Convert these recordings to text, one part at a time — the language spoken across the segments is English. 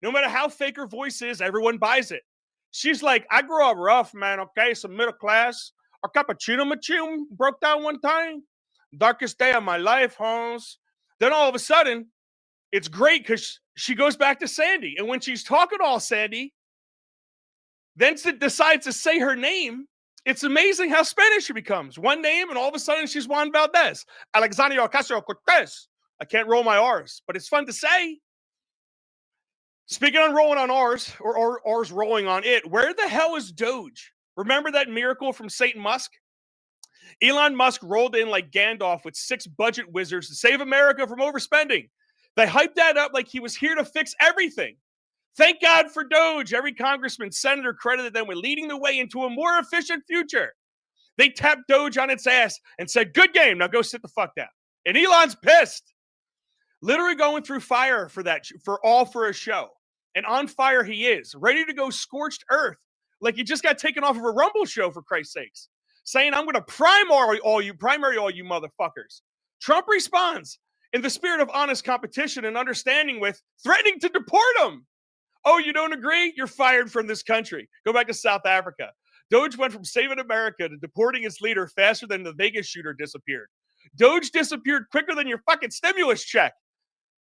No matter how fake her voice is, everyone buys it. She's like, I grew up rough, man, okay? Some middle class. A cappuccino machine broke down one time. Darkest day of my life, Holmes. Then all of a sudden, it's great because she goes back to Sandy. And when she's talking all Sandy, then decides to say her name. It's amazing how Spanish she becomes. One name, and all of a sudden she's Juan Valdez. Alexandria Ocasio-Cortez. I can't roll my R's, but it's fun to say. Speaking on rolling on R's, or R's rolling on it, where the hell is Doge? Remember that miracle from Satan Musk? Elon Musk rolled in like Gandalf with 6 budget wizards to save America from overspending. They hyped that up like he was here to fix everything. Thank God for Doge. Every congressman, senator credited them with leading the way into a more efficient future. They tapped Doge on its ass and said, good game, now go sit the fuck down. And Elon's pissed. Literally going through fire for a show. And on fire he is, ready to go scorched earth, like he just got taken off of a Rumble show, for Christ's sakes. Saying, I'm going to primary all you motherfuckers. Trump responds in the spirit of honest competition and understanding with threatening to deport him. Oh, you don't agree? You're fired from this country. Go back to South Africa. Doge went from saving America to deporting its leader faster than the Vegas shooter disappeared. Doge disappeared quicker than your fucking stimulus check.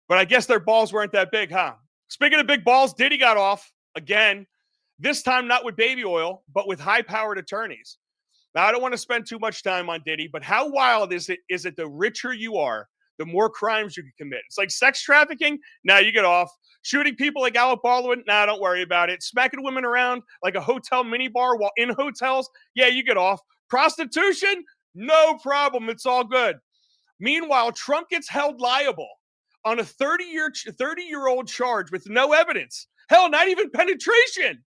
But I guess their balls weren't that big, huh? Speaking of big balls, Diddy got off again. This time not with baby oil, but with high-powered attorneys. Now, I don't want to spend too much time on Diddy, but how wild is it the richer you are, the more crimes you can commit? It's like sex trafficking. Now you get off. Shooting people like Alec Baldwin. Nah, don't worry about it. Smacking women around like a hotel minibar while in hotels. Yeah, you get off. Prostitution? No problem. It's all good. Meanwhile, Trump gets held liable on a 30-year-old charge with no evidence. Hell, not even penetration.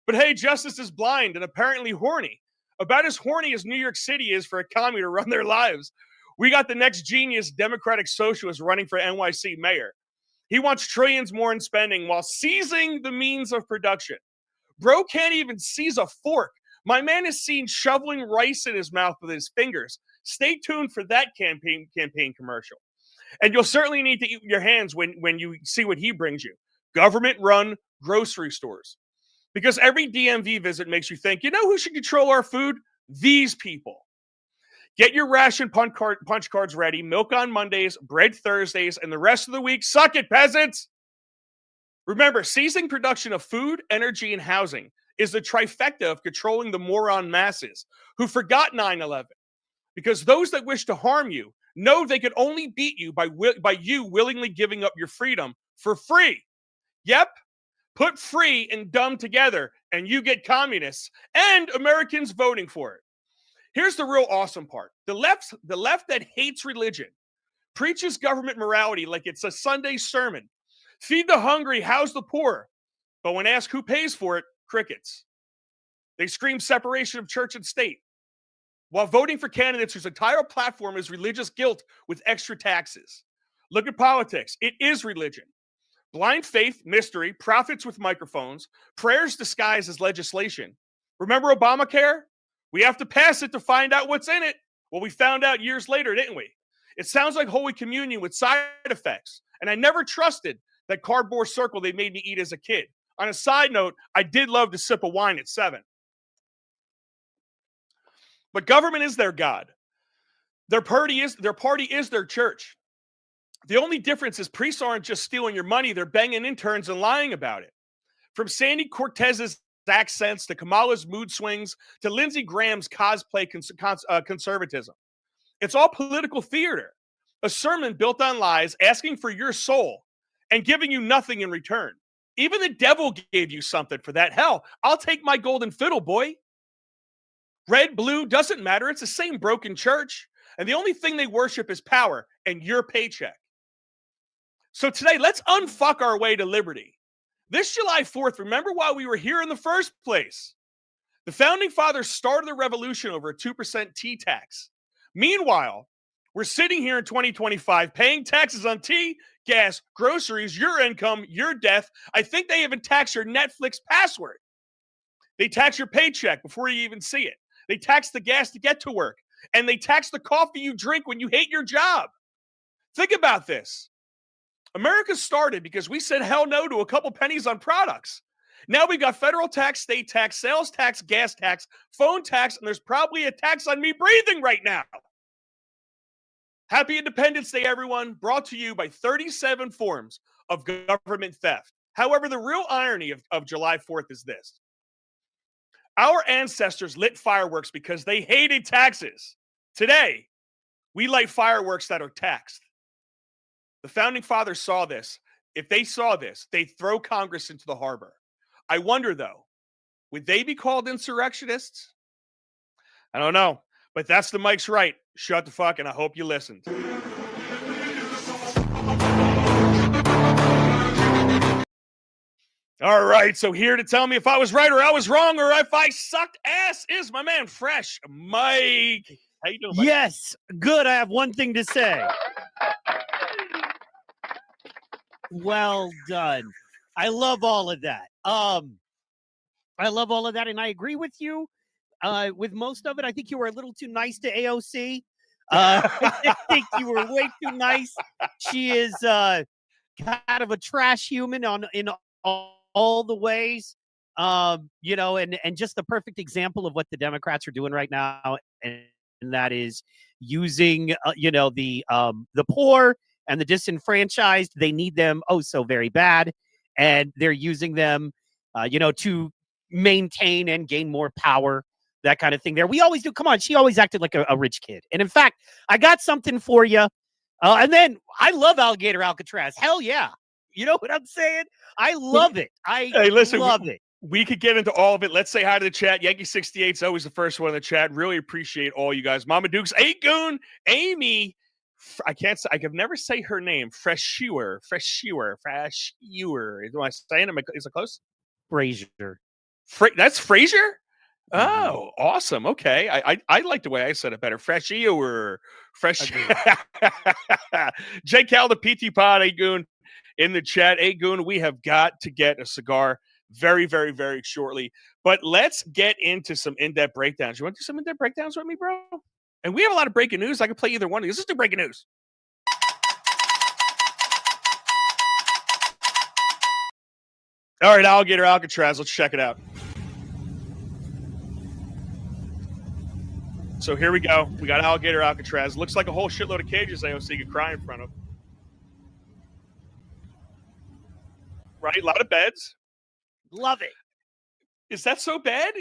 But hey, justice is blind and apparently horny. About as horny as New York City is for a commie to run their lives. We got the next genius Democratic socialist running for NYC mayor. He wants trillions more in spending while seizing the means of production. Bro can't even seize a fork. My man is seen shoveling rice in his mouth with his fingers. Stay tuned for that campaign commercial. And you'll certainly need to eat with your hands when you see what he brings you. Government-run grocery stores. Because every DMV visit makes you think, you know who should control our food? These people. Get your ration punch cards ready. Milk on Mondays, bread Thursdays, and the rest of the week. Suck it, peasants! Remember, seizing production of food, energy, and housing is the trifecta of controlling the moron masses who forgot 9/11. Because those that wish to harm you know they could only beat you by you willingly giving up your freedom for free. Yep. Put free and dumb together, and you get communists and Americans voting for it. Here's the real awesome part. The left that hates religion preaches government morality like it's a Sunday sermon. Feed the hungry, house the poor. But when asked who pays for it, crickets. They scream separation of church and state, while voting for candidates whose entire platform is religious guilt with extra taxes. Look at politics. It is religion. Blind faith, mystery, prophets with microphones, prayers disguised as legislation. Remember Obamacare? We have to pass it to find out what's in it. Well, we found out years later, didn't we? It sounds like Holy Communion with side effects. And I never trusted that cardboard circle they made me eat as a kid. On a side note, I did love to sip a wine at 7. But government is their God. Their party is their church. The only difference is priests aren't just stealing your money, they're banging interns and lying about it. From Sandy Cortez's accents to Kamala's mood swings to Lindsey Graham's cosplay conservatism. It's all political theater. A sermon built on lies, asking for your soul and giving you nothing in return. Even the devil gave you something for that. Hell, I'll take my golden fiddle, boy. Red, blue, doesn't matter. It's the same broken church. And the only thing they worship is power and your paycheck. So today, let's unfuck our way to liberty. This July 4th, remember why we were here in the first place. The founding fathers started the revolution over a 2% tea tax. Meanwhile, we're sitting here in 2025 paying taxes on tea, gas, groceries, your income, your death. I think they even tax your Netflix password. They tax your paycheck before you even see it. They tax the gas to get to work. And they tax the coffee you drink when you hate your job. Think about this. America started because we said hell no to a couple pennies on products. Now we got federal tax, state tax, sales tax, gas tax, phone tax, and there's probably a tax on me breathing right now. Happy Independence Day, everyone. Brought to you by 37 forms of government theft. However, the real irony of July 4th is this. Our ancestors lit fireworks because they hated taxes. Today, we light fireworks that are taxed. The founding fathers saw this. If they saw this, they'd throw Congress into the harbor. I wonder, though, would they be called insurrectionists? I don't know, but that's the Mike's right. Shut the fuck, and I hope you listened. All right, so here to tell me if I was right or I was wrong or if I sucked ass is my man, Fresh Mike. How you doing, Mike? Yes, good. I have one thing to say. Well done. I love all of that. I love all of that, and I agree with you with most of it. I think you were a little too nice to AOC. I think you were way too nice. She is kind of a trash human in all the ways. You know, and just the perfect example of what the Democrats are doing right now, and that is using you know, the poor and the disenfranchised. They need them oh so very bad, and they're using them you know, to maintain and gain more power, that kind of thing there. We always do. Come on, she always acted like a rich kid. And in fact, I got something for you. And then I love Alligator Alcatraz. Hell yeah. You know what I'm saying? I love it. Love it. We could get into all of it. Let's say hi to the chat. Yankee68 is always the first one in the chat. Really appreciate all you guys. Mama Dukes, Agoon, Amy. I can't say, I can never say her name. Freshewer. Am I saying it? Is it close? Frazier. That's Frazier? Oh, awesome. Okay. I like the way I said it better. Freshewer. J. Cal, the PT Pod, Agoon in the chat. Agoon, we have got to get a cigar very, very, very shortly. But let's get into some in-depth breakdowns. You want to do some in-depth breakdowns with me, bro? And we have a lot of breaking news. I can play either one of these. Let's do breaking news. All right, Alligator Alcatraz. Let's check it out. So here we go. We got Alligator Alcatraz. Looks like a whole shitload of cages AOC could cry in front of. Right? A lot of beds. Love it. Is that so bad?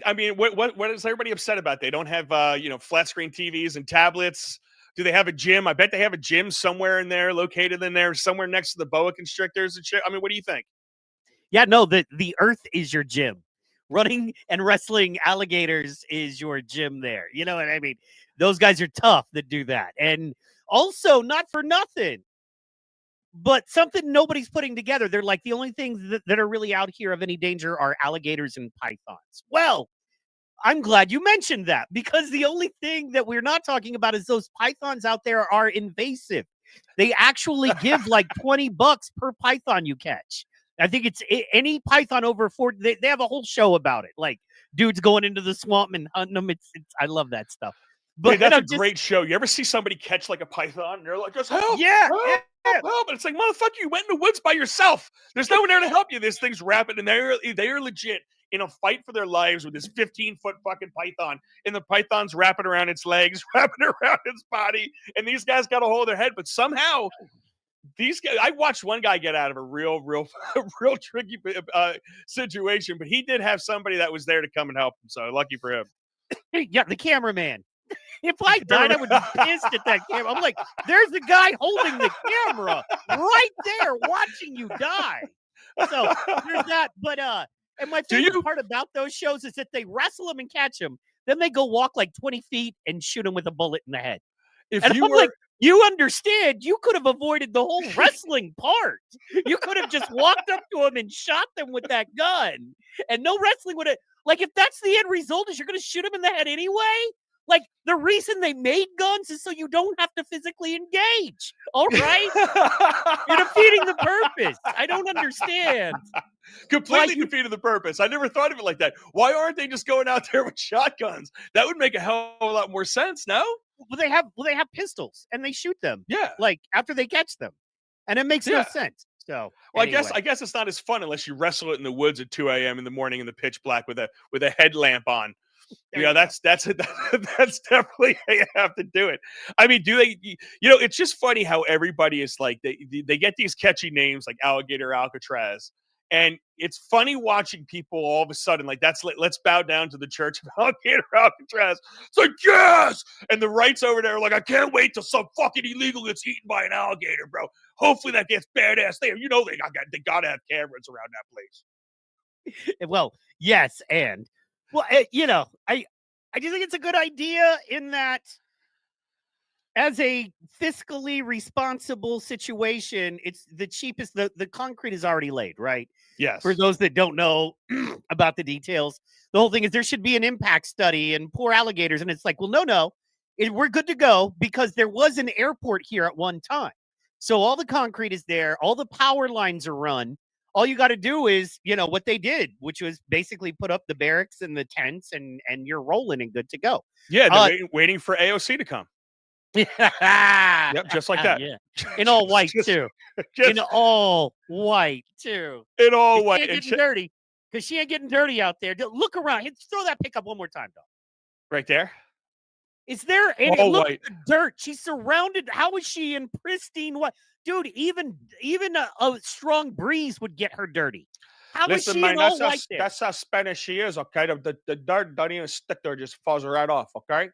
I mean, what is everybody upset about? They don't have, you know, flat screen TVs and tablets. Do they have a gym? I bet they have a gym somewhere in there, located in there, somewhere next to the boa constrictors and shit. I mean, what do you think? Yeah, no, the earth is your gym. Running and wrestling alligators is your gym there. You know what I mean? Those guys are tough that do that. And also, not for nothing, but something nobody's putting together. They're like, the only things that are really out here of any danger are alligators and pythons. Well, I'm glad you mentioned that, because the only thing that we're not talking about is those pythons out there are invasive. They actually give like $20 per python you catch. I think it's any python over 40. They have a whole show about it. Like dudes going into the swamp and hunting them. I love that stuff. But that's a great show. You ever see somebody catch like a python and they're like, just help, help. And it's like, motherfucker, you went in the woods by yourself. There's no one there to help you. This thing's rapid, and they're legit in a fight for their lives with this 15-foot fucking python. And the python's wrapping around its legs, wrapping around its body. And these guys got a hold of their head, but somehow these guys, I watched one guy get out of a real tricky situation, but he did have somebody that was there to come and help him. So lucky for him. Yeah, the cameraman. If I died, I would be pissed at that camera. I'm like, there's the guy holding the camera right there watching you die. So there's that. But and my favorite part about those shows is that they wrestle them and catch them. Then they go walk like 20 feet and shoot him with a bullet in the head. Like, you understand, you could have avoided the whole wrestling part. You could have just walked up to him and shot them with that gun. And no wrestling would have, like, if that's the end result is you're going to shoot him in the head anyway. Like, the reason they made guns is so you don't have to physically engage. All right? You're defeating the purpose. I don't understand. Completely defeated the purpose. I never thought of it like that. Why aren't they just going out there with shotguns? That would make a hell of a lot more sense, no? Well, they have pistols and they shoot them. Yeah. Like after they catch them. and it makes no Yeah. sense. So Well, anyway. I guess it's not as fun unless you wrestle it in the woods at 2 a.m. in the morning in the pitch black with a headlamp on. There you That's that's definitely how you have to do it. I mean, do they? It's just funny how everybody is like they get these catchy names like Alligator Alcatraz, and it's funny watching people all of a sudden like let's bow down to the Church of Alligator Alcatraz. It's like yes, and the rights over there are like I can't wait till some fucking illegal gets eaten by an alligator, bro. Hopefully that gets badass there. They gotta have cameras around that place. Well, yes, and well, I just think it's a good idea in that as a fiscally responsible situation, it's the cheapest. The concrete is already laid, right? Yes. For those that don't know about the details, the whole thing is there should be an impact study and poor alligators. And it's like, well, no, we're good to go because there was an airport here at one time. So all the concrete is there. All the power lines are run. All you got to do is, what they did, which was basically put up the barracks and the tents and you're rolling and good to go. Yeah, they're waiting for AOC to come. Yep, just like that. Yeah. In all white, too. In all white, too. In all white. She ain't getting dirty. Because she ain't getting dirty out there. Look around. Throw that pickup one more time, dog. Right there? It's there. And look at the dirt. She's surrounded. How is she in pristine white? Dude, even a strong breeze would get her dirty. How is she in all white there? That's how Spanish she is, okay? The dirt doesn't even stick there. Just falls right off, okay?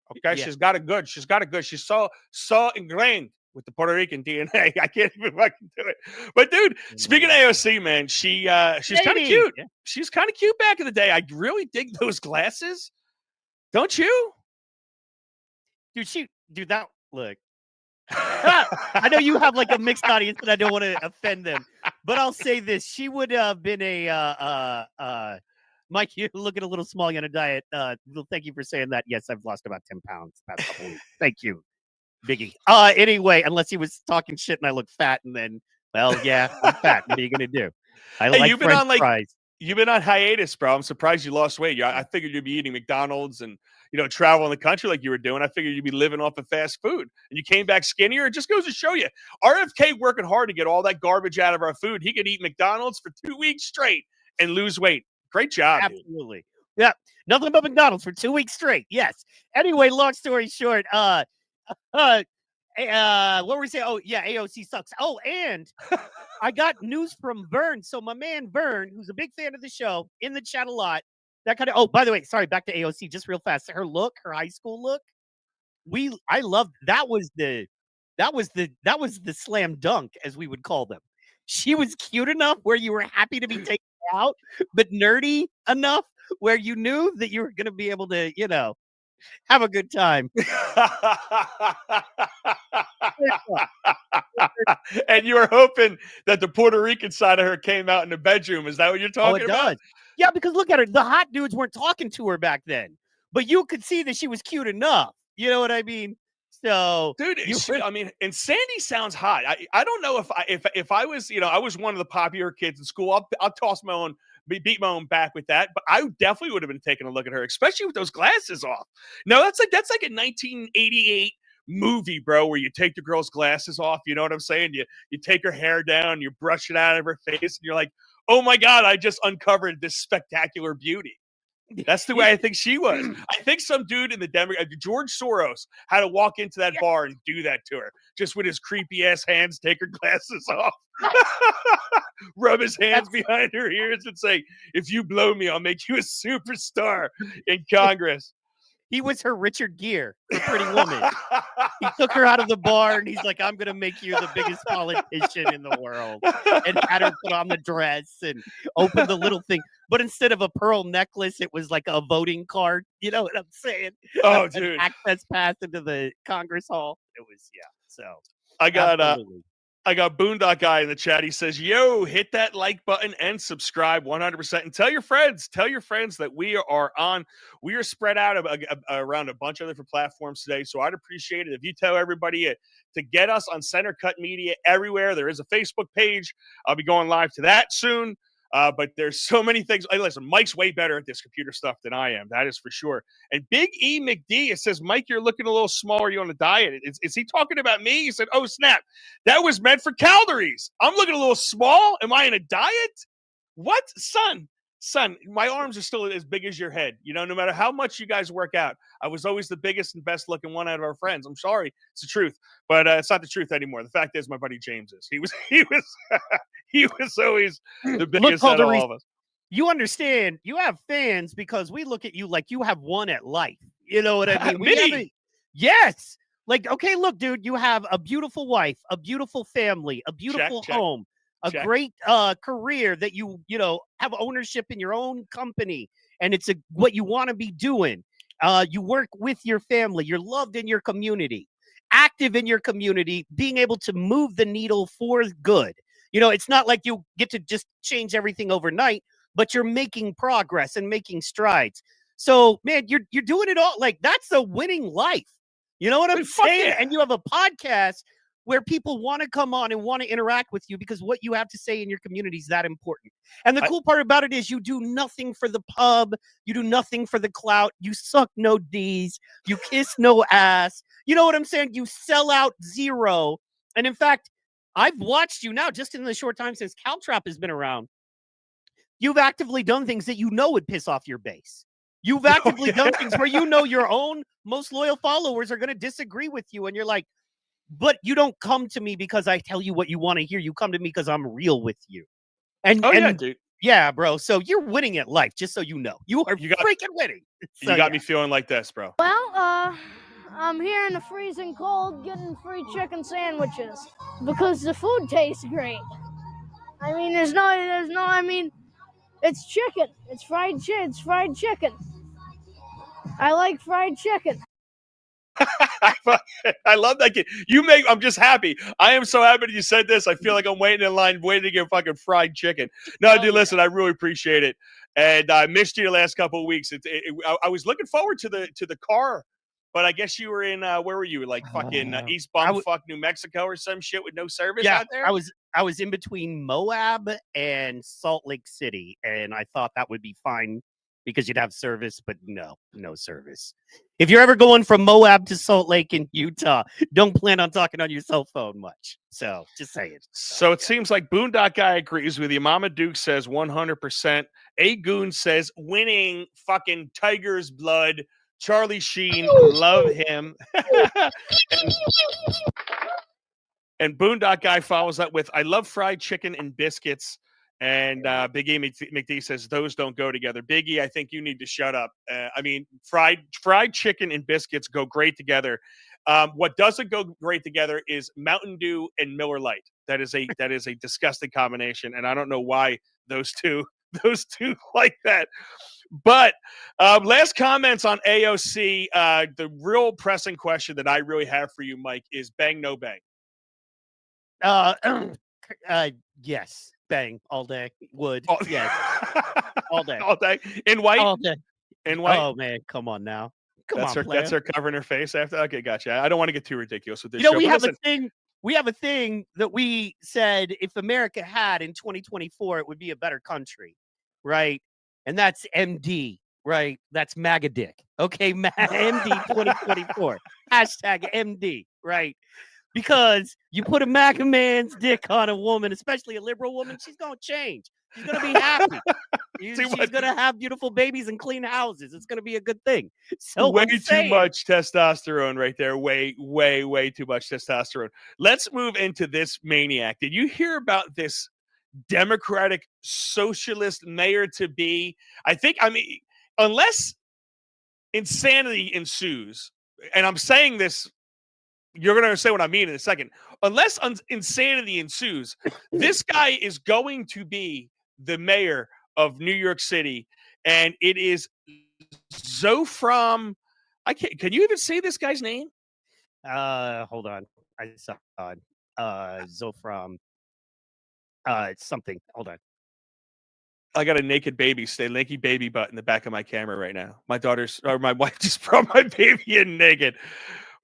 Okay, yeah. She's got it good. She's so ingrained with the Puerto Rican DNA. I can't even fucking do it. But dude, speaking of AOC, man, she's kind of cute. Yeah. She's kind of cute back in the day. I really dig those glasses. Don't you? Dude, that look. I know you have like a mixed audience, and I don't want to offend them. But I'll say this: she would have been Mike, you're looking a little small on a diet. Thank you for saying that. Yes, I've lost about 10 pounds past couple weeks. Thank you, Biggie. Anyway, unless he was talking shit and I look fat, and then, well, yeah, I'm fat. What are you gonna do? I like French fries. You've been on hiatus, bro. I'm surprised you lost weight. I figured you'd be eating McDonald's and travel in the country like you were doing. I figured you'd be living off of fast food, and you came back skinnier. It just goes to show you, RFK working hard to get all that garbage out of our food. He could eat McDonald's for 2 weeks straight and lose weight. Great job. Absolutely. Dude. Yeah. Nothing but McDonald's for 2 weeks straight. Yes. Anyway, long story short, what were we saying? Oh, yeah, AOC sucks. Oh, and I got news from Vern. So my man Vern, who's a big fan of the show, in the chat a lot. That kind of. Oh, by the way, sorry. Back to AOC, just real fast. Her look, her high school look. I loved that. Was the slam dunk, as we would call them. She was cute enough where you were happy to be taken out, but nerdy enough where you knew that you were going to be able to, have a good time. And you were hoping that the Puerto Rican side of her came out in the bedroom. Is that what you're talking about? Does. Yeah, because look at her. The hot dudes weren't talking to her back then, but you could see that she was cute enough. You know what I mean? So, dude, and Sandy sounds hot. I don't know if I was, I was one of the popular kids in school. I'll toss my own, beat my own back with that. But I definitely would have been taking a look at her, especially with those glasses off. No, that's like a 1988 movie, bro, where you take the girl's glasses off. You know what I'm saying? You take her hair down, you brush it out of her face, and you're like, oh my God, I just uncovered this spectacular beauty. That's the way I think she was. I think some dude in the George Soros had to walk into that bar and do that to her, just with his creepy ass hands, take her glasses off, rub his hands behind her ears, and say, "If you blow me, I'll make you a superstar in Congress." He was her Richard Gere, the Pretty Woman. He took her out of the bar and he's like, I'm going to make you the biggest politician in the world. And had her put on the dress and open the little thing. But instead of a pearl necklace, it was like a voting card. You know what I'm saying? Oh, dude. Access pass into the Congress Hall. It was, so. I got Boondock Guy in the chat. He says, yo, hit that like button and subscribe 100%. And tell your friends that we are spread out around a bunch of different platforms today. So I'd appreciate it if you tell everybody to get us on Center Cut Media everywhere. There is a Facebook page. I'll be going live to that soon. But there's so many things. Hey, listen, Mike's way better at this computer stuff than I am. That is for sure. And Big E McD, it says, Mike, you're looking a little small. Are you on a diet? Is he talking about me? He said, oh, snap. That was meant for calories. I'm looking a little small. Am I in a diet? What? Son, my arms are still as big as your head. You know, no matter how much you guys work out, I was always the biggest and best looking one out of our friends. I'm sorry. It's the truth, but it's not the truth anymore. The fact is my buddy James is. He was he was always the biggest out of all of us. You understand, you have fans because we look at you like you have won at life. You know what I mean? Yes. Like, okay, look, dude, you have a beautiful wife, a beautiful family, a beautiful home, a great career that you have ownership in your own company, and it's what you want to be doing. You work with your family, you're loved in your community, active in your community, being able to move the needle for good. You know, it's not like you get to just change everything overnight, but you're making progress and making strides. So, man, you're doing it all. Like, that's a winning life. You know what I'm saying? Yeah. And you have a podcast where people want to come on and want to interact with you because what you have to say in your community is that important. And the cool part about it is you do nothing for the pub. You do nothing for the clout. You suck no D's. You kiss no ass. You know what I'm saying? You sell out zero. And in fact, I've watched you now just in the short time since Caltrop has been around. You've actively done things that you know would piss off your base. You've actively done things where you know your own most loyal followers are going to disagree with you. And you're like, but you don't come to me because I tell you what you want to hear. You come to me because I'm real with you. And yeah, dude. Yeah, bro. So you're winning at life, just so you know. You are freaking winning. So, you got me feeling like this, bro. Well, I'm here in the freezing cold getting free chicken sandwiches because the food tastes great. I mean, it's chicken. It's fried chicken. I like fried chicken. I love that kid. I'm just happy. I am so happy that you said this. I feel like I'm waiting in line, waiting to get fucking fried chicken. No, dude, listen, I really appreciate it. And I missed you the last couple of weeks. I was looking forward to the car, but I guess you were in, where were you? Like fucking East Bumfuck, New Mexico or some shit with no service out there? I was in between Moab and Salt Lake City, and I thought that would be fine because you'd have service, but no service. If you're ever going from Moab to Salt Lake in Utah, don't plan on talking on your cell phone much. So just say it. So it seems like Boondock Guy agrees with you. Mama Duke says 100%. A Goon says winning fucking Tiger's blood. Charlie Sheen, love him. and Boondock Guy follows up with, I love fried chicken and biscuits. And Big E McD says those don't go together. Big E, I think you need to shut up. I mean, fried chicken and biscuits go great together. What doesn't go great together is Mountain Dew and Miller Lite. That is a disgusting combination, and I don't know why those two like that. But last comments on AOC. The real pressing question that I really have for you, Mike, is bang no bang. Yes. Bang all day. Would. Yes. All day. All day. In white? All day. In white? Oh, man. Come on now. That's her covering her face after. Okay, gotcha. I don't want to get too ridiculous with this. You know, we have a thing that we said if America had in 2024, it would be a better country, right? And that's MD, right? That's MAGA dick. Okay, MD 2024. Hashtag MD, right? Because you put a MAGA man's dick on a woman, especially a liberal woman, she's going to change. She's going to be happy. She's going to have beautiful babies and clean houses. It's going to be a good thing. So way too much testosterone right there. Way, way, way too much testosterone. Let's move into this maniac. Did you hear about this Democratic socialist mayor-to-be? I mean, unless insanity ensues, and I'm saying this, you're going to understand what I mean in a second. Unless insanity ensues, this guy is going to be the mayor of New York City, and it is Zofram. Can you even say this guy's name? Hold on. I saw Zofram. Something. Hold on. I got a naked baby butt in the back of my camera right now. My wife just brought my baby in naked.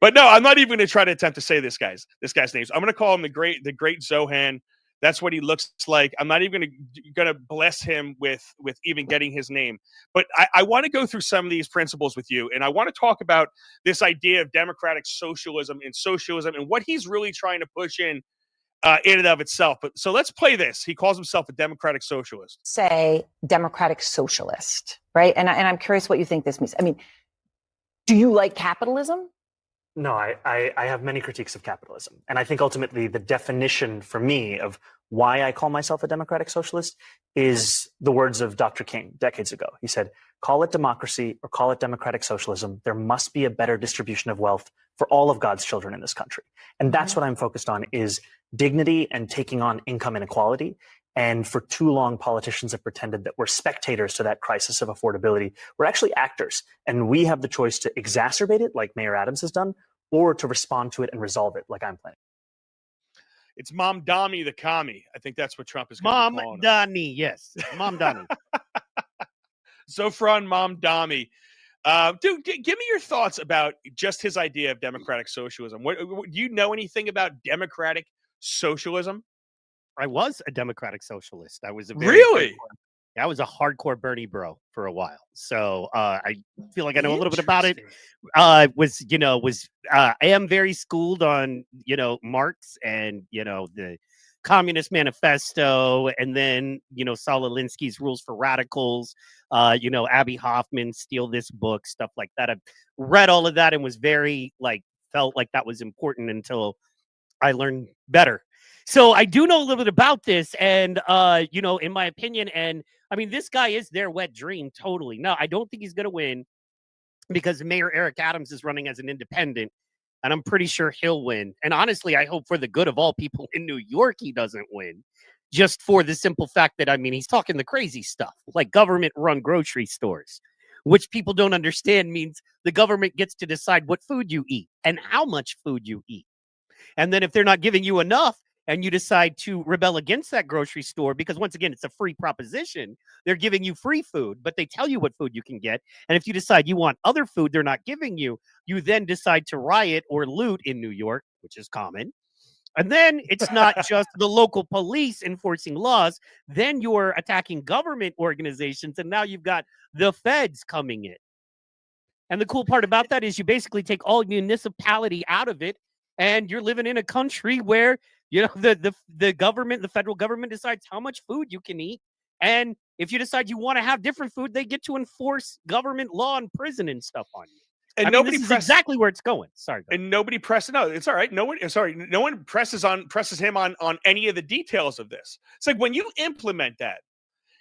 But no, I'm not even going to try to attempt to say this guy's names. I'm going to call him the great Zohan. That's what he looks like. I'm not even gonna bless him with even getting his name. But I want to go through some of these principles with you, and I want to talk about this idea of democratic socialism and what he's really trying to push in and of itself. But so let's play this. He calls himself a democratic socialist. Say democratic socialist, right? And I'm curious what you think this means. I mean, do you like capitalism? No, I have many critiques of capitalism. And I think ultimately the definition for me of why I call myself a democratic socialist is the words of Dr. King decades ago. He said, call it democracy or call it democratic socialism. There must be a better distribution of wealth for all of God's children in this country. And that's what I'm focused on, is dignity and taking on income inequality. And for too long, politicians have pretended that we're spectators to that crisis of affordability. We're actually actors, and we have the choice to exacerbate it, like Mayor Adams has done, or to respond to it and resolve it, like I'm planning. It's Mom Donnie the commie. I think that's what Trump is going to be calling Mom Donnie, yes. Mom Donnie. Zofran Mom Donnie. Dude, give me your thoughts about just his idea of democratic socialism. Do you know anything about democratic socialism? I was a democratic socialist. I was a I was a hardcore Bernie bro for a while. So I feel like I know a little bit about it. I am very schooled on, Marx and, the Communist Manifesto, and then, Saul Alinsky's Rules for Radicals, Abby Hoffman, Steal This Book, stuff like that. I've read all of that and was very, felt like that was important until I learned better. So I do know a little bit about this, and, in my opinion, and I mean, this guy is their wet dream, totally. No, I don't think he's going to win because Mayor Eric Adams is running as an independent, and I'm pretty sure he'll win. And honestly, I hope for the good of all people in New York, he doesn't win, just for the simple fact that, I mean, he's talking the crazy stuff, like government-run grocery stores, which people don't understand means the government gets to decide what food you eat and how much food you eat. And then if they're not giving you enough, and you decide to rebel against that grocery store, because once again, it's a free proposition. They're giving you free food, but they tell you what food you can get. And if you decide you want other food they're not giving you, you then decide to riot or loot in New York, which is common. And then it's not just the local police enforcing laws. Then you're attacking government organizations, and now you've got the feds coming in. And the cool part about that is you basically take all municipality out of it, and you're living in a country where the government, the federal government, decides how much food you can eat. And if you decide you want to have different food, they get to enforce government law and prison and stuff on you. And this is exactly where it's going. Sorry. And nobody presses. No, it's all right. No one presses him on any of the details of this. It's like when you implement that,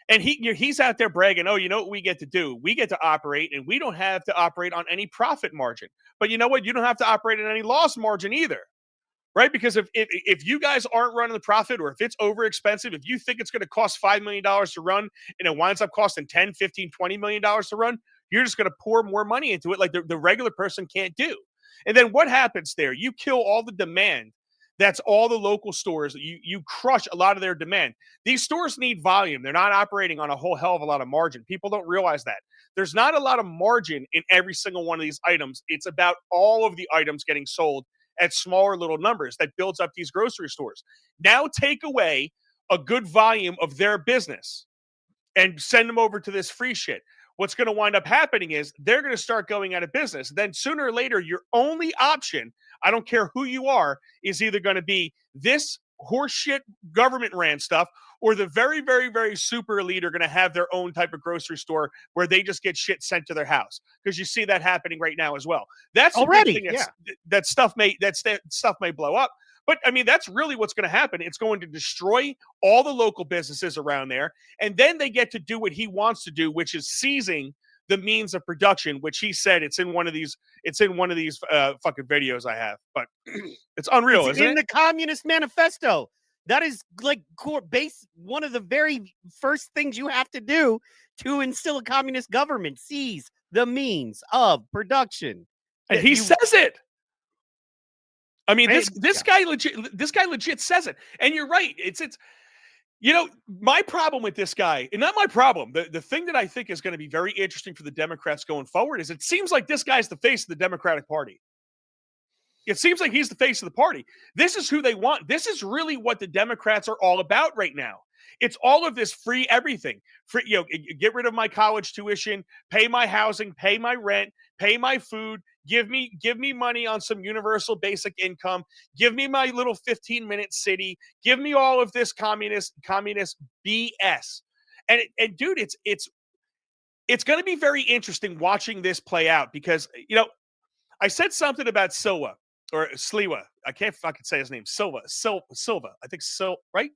and he's out there bragging, oh, you know what we get to do? We get to operate, and we don't have to operate on any profit margin. But you know what? You don't have to operate on any loss margin either. Right? Because if you guys aren't running the profit, or if it's over expensive, if you think it's going to cost $5 million to run and it winds up costing $10, $15, $20 million to run, you're just going to pour more money into it like the regular person can't do. And then what happens there? You kill all the demand. That's all the local stores. You crush a lot of their demand. These stores need volume. They're not operating on a whole hell of a lot of margin. People don't realize that. There's not a lot of margin in every single one of these items. It's about all of the items getting sold at smaller little numbers that builds up these grocery stores. Now take away a good volume of their business and send them over to this free shit. What's going to wind up happening is they're going to start going out of business. Then sooner or later, your only option, I don't care who you are, is either going to be this horseshit government ran stuff, or the very, very, very super elite are going to have their own type of grocery store where they just get shit sent to their house. Because you see that happening right now as well. That's already thing that stuff may blow up. But I mean, that's really what's going to happen. It's going to destroy all the local businesses around there, and then they get to do what he wants to do, which is seizing the means of production, which he said it's in one of these fucking videos I have. But it's unreal, isn't it? In the Communist Manifesto. That is like core base. One of the very first things you have to do to instill a communist government: seize the means of production. And he says it. I mean, this guy legit says it. And you're right. It's my problem with this guy, and not my problem. The thing that I think is going to be very interesting for the Democrats going forward is it seems like this guy's the face of the Democratic Party. It seems like he's the face of the party. This is who they want. This is really what the Democrats are all about right now. It's all of this free everything. Free, get rid of my college tuition, pay my housing, pay my rent, pay my food, give me money on some universal basic income, give me my little 15-minute city, give me all of this communist BS. And dude, it's going to be very interesting watching this play out because I said something about Silva or Sliwa. I can't fucking say his name. Silva. I think right?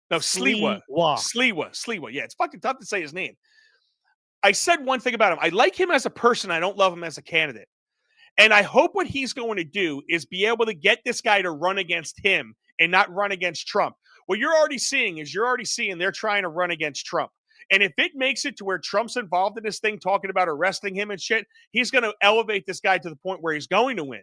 No, Sliwa. Sliwa. Yeah, it's fucking tough to say his name. I said one thing about him. I like him as a person. I don't love him as a candidate. And I hope what he's going to do is be able to get this guy to run against him and not run against Trump. What you're already seeing they're trying to run against Trump. And if it makes it to where Trump's involved in this thing, talking about arresting him and shit, he's going to elevate this guy to the point where he's going to win.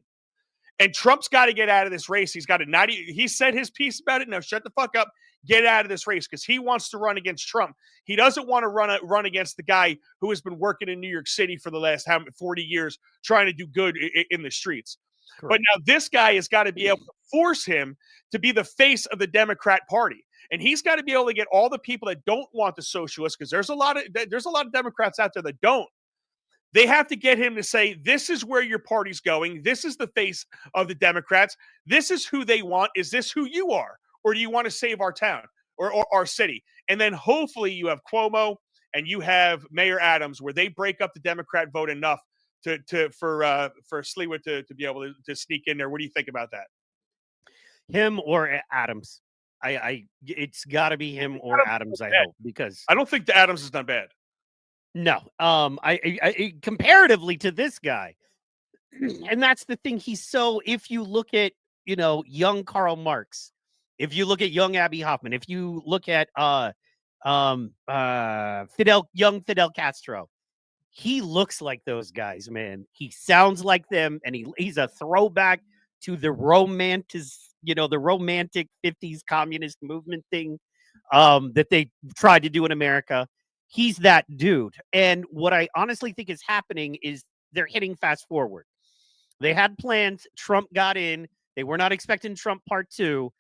And Trump's got to get out of this race. He's got to he said his piece about it. Now shut the fuck up. Get out of this race because he wants to run against Trump. He doesn't want to run against the guy who has been working in New York City for the last 40 years trying to do good in the streets. Correct. But now this guy has got to be able to force him to be the face of the Democrat Party. And he's got to be able to get all the people that don't want the socialists, because there's a lot of Democrats out there that don't. They have to get him to say, this is where your party's going. This is the face of the Democrats. This is who they want. Is this who you are? Or do you want to save our town or our city? And then hopefully you have Cuomo and you have Mayor Adams, where they break up the Democrat vote enough for Sliwa to be able to sneak in there. What do you think about that? Him or Adams? It's got to be him or Adams. I hope, because I don't think the Adams is not bad. No, I comparatively to this guy, and that's the thing. If you look at, young Karl Marx, if you look at young Abby Hoffman, if you look at young Fidel Castro, he looks like those guys, man. He sounds like them, and he's a throwback to the romantic 50s communist movement thing that they tried to do in America. He's that dude. And what I honestly think is happening is they're hitting fast forward. They had plans. Trump got in. They were not expecting Trump part 2.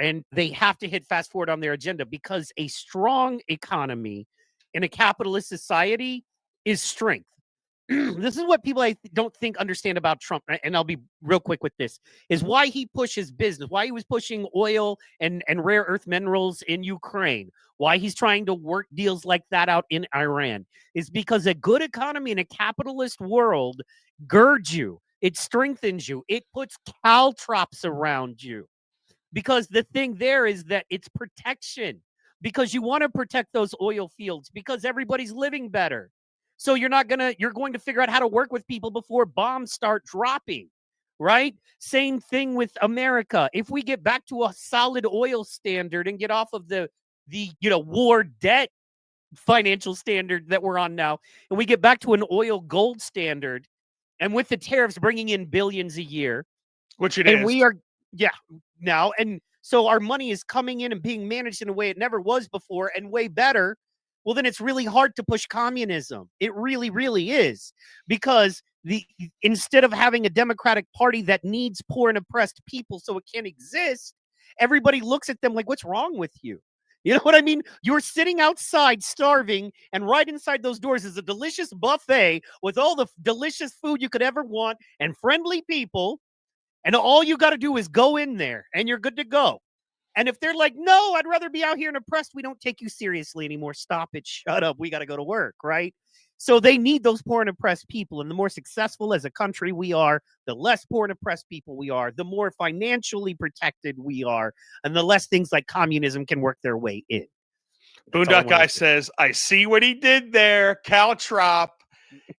And they have to hit fast forward on their agenda, because a strong economy in a capitalist society is strength. This is what people don't think understand about Trump, and I'll be real quick with this, is why he pushes business, why he was pushing oil and rare earth minerals in Ukraine, why he's trying to work deals like that out in Iran, is because a good economy in a capitalist world girds you, it strengthens you, it puts caltrops around you. Because the thing there is that it's protection, because you want to protect those oil fields, because everybody's living better. So you're going to figure out how to work with people before bombs start dropping, right? Same thing with America. If we get back to a solid oil standard and get off of the war debt financial standard that we're on now, and we get back to an oil gold standard, and with the tariffs bringing in billions a year, which it is, and we are, now, and so our money is coming in and being managed in a way it never was before, and way better. Well, then it's really hard to push communism. It really, really is, because instead of having a Democratic Party that needs poor and oppressed people so it can't exist, everybody looks at them like, what's wrong with you? You know what I mean? You're sitting outside starving, and right inside those doors is a delicious buffet with all the delicious food you could ever want and friendly people, and all you got to do is go in there and you're good to go. And if they're like, no, I'd rather be out here and oppressed, we don't take you seriously anymore. Stop it. Shut up. We got to go to work, right? So they need those poor and oppressed people. And the more successful as a country we are, the less poor and oppressed people we are, the more financially protected we are, and the less things like communism can work their way in. Boondock Guy says, I see what he did there. Caltrop.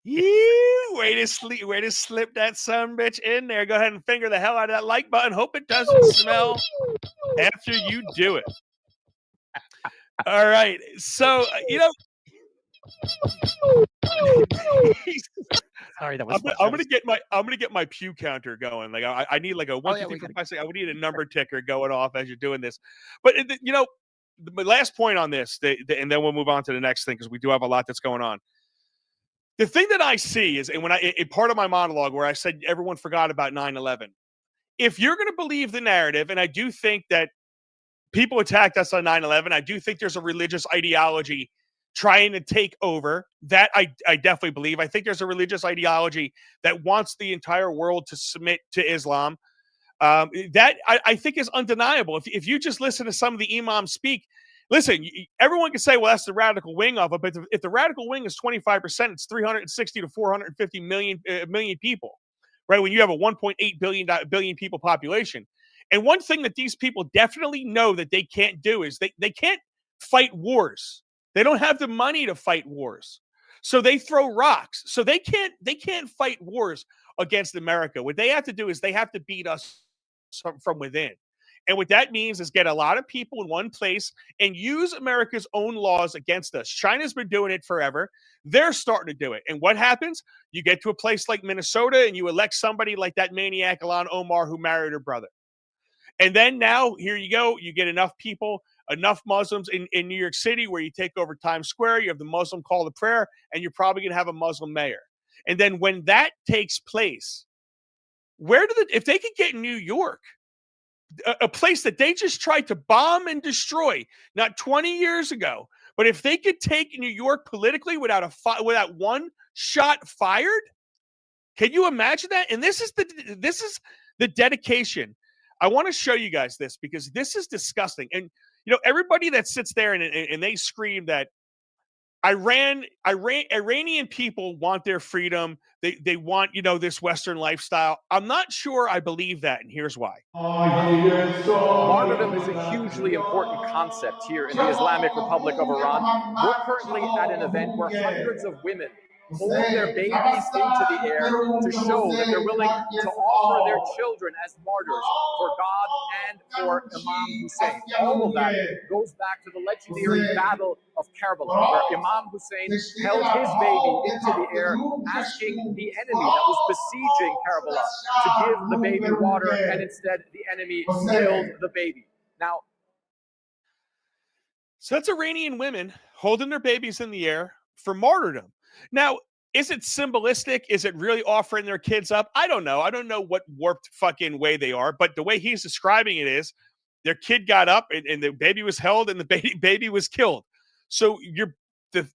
Way to slip that son bitch in there. Go ahead and finger the hell out of that like button. Hope it doesn't smell after you do it. All right. So, sorry, that was I'm gonna get my pew counter going. Like I need like a 1, 2, 3, 4, 5, 6. I would need a number ticker going off as you're doing this. But the last point on this, and then we'll move on to the next thing, because we do have a lot that's going on. The thing that I see is, and when part of my monologue where I said everyone forgot about 9/11, if you're going to believe the narrative, and I do think that people attacked us on 9/11, I do think there's a religious ideology trying to take over. That I definitely believe. I think there's a religious ideology that wants the entire world to submit to Islam. That I think is undeniable. If you just listen to some of the imams speak, listen, everyone can say, well, that's the radical wing of it, but if the radical wing is 25%, it's 360 to 450 million people, right? When you have a 1.8 billion people population. And one thing that these people definitely know that they can't do is they can't fight wars. They don't have the money to fight wars. So they throw rocks. So they can't fight wars against America. What they have to do is they have to beat us from within. And what that means is get a lot of people in one place and use America's own laws against us. China's been doing it forever. They're starting to do it. And what happens? You get to a place like Minnesota and you elect somebody like that maniac Ilhan Omar who married her brother. And then now, here you go. You get enough people, enough Muslims in New York City where you take over Times Square. You have the Muslim call to prayer, and you're probably going to have a Muslim mayor. And then when that takes place, if they could get New York, a place that they just tried to bomb and destroy not 20 years ago, but if they could take New York politically without one shot fired, can you imagine that? And this is the dedication. I want to show you guys this because this is disgusting. And everybody that sits there and they scream that Iranian people want their freedom. They want, this Western lifestyle. I'm not sure I believe that, and here's why. Martyrdom is a hugely important concept here in the Islamic Republic of Iran. We're currently at an event where hundreds of women hold their babies into the air to show that they're willing to offer their children as martyrs for God and for Imam Hussein. All of that goes back to the legendary Battle of Karbala, where Imam Hussein held his baby into the air, asking the enemy that was besieging Karbala to give the baby water, and instead the enemy killed the baby. Now, so that's Iranian women holding their babies in the air for martyrdom. Now, is it symbolistic? Is it really offering their kids up? I don't know. I don't know what warped fucking way they are, but the way he's describing it is their kid got up and the baby was held and the baby was killed. So the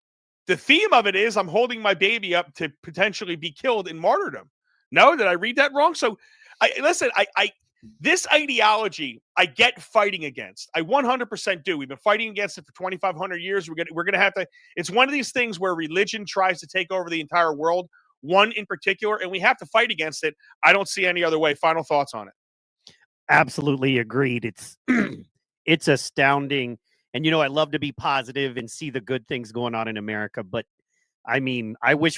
theme of it is I'm holding my baby up to potentially be killed in martyrdom. No, did I read that wrong? So this ideology I get fighting against. I 100% do. We've been fighting against it for 2,500 years. We're gonna have to. It's one of these things where religion tries to take over the entire world, one in particular, and we have to fight against it. I don't see any other way. Final thoughts on it? Absolutely agreed. It's astounding. And I love to be positive and see the good things going on in America. But I mean, I wish